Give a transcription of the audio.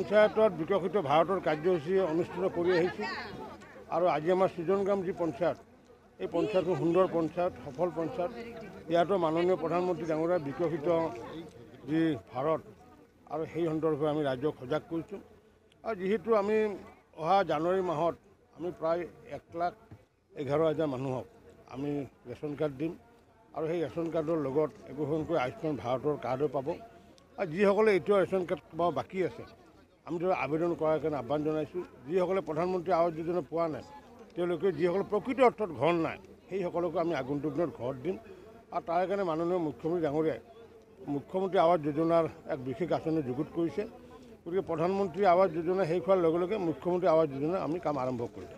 পঞ্চায়তত বিকশিত ভাৰতৰ কাৰ্যসূচী অনুষ্ঠিত কৰি আহিছোঁ আৰু আজি আমাৰ সৃজনগ্ৰাম যি পঞ্চায়ত এই পঞ্চায়তখন সুন্দৰ পঞ্চায়ত সফল পঞ্চায়ত ইয়াতো মাননীয় প্ৰধানমন্ত্ৰী ডাঙৰীয়াৰ বিকশিত যি ভাৰত আৰু সেই সন্দৰ্ভে আমি ৰাজ্যক সজাগ কৰিছোঁ আৰু যিহেতু আমি অহা জানুৱাৰী মাহত আমি প্ৰায় 1,11,000 মানুহক আমি ৰেচন কাৰ্ড দিম আৰু সেই ৰেচন কাৰ্ডৰ লগত একোখনকৈ আয়ুষ্মান ভাৰতৰ কাৰ্ডো পাব আৰু যিসকলে এতিয়াও ৰেচন কাৰ্ড পাব বাকী আছে আমি আবেদন কৰাৰ কাৰণে আহ্বান জনাইছোঁ যিসকলে প্ৰধানমন্ত্ৰী আৱাস যোজনা পোৱা নাই তেওঁলোকে যিসকলে প্ৰকৃত অৰ্থত ঘৰ নাই সেইসকলকো আমি আগন্তুক দিনত ঘৰ দিম আৰু তাৰ কাৰণে মাননীয় মুখ্যমন্ত্ৰী ডাঙৰীয়াই মুখ্যমন্ত্ৰী আৱাস যোজনাৰ এক বিশেষ আঁচনি যুগুত কৰিছে গতিকে প্ৰধানমন্ত্ৰী আৱাস যোজনা শেষ হোৱাৰ লগে লগে মুখ্যমন্ত্ৰী আৱাস যোজনা আমি কাম আৰম্ভ কৰিম।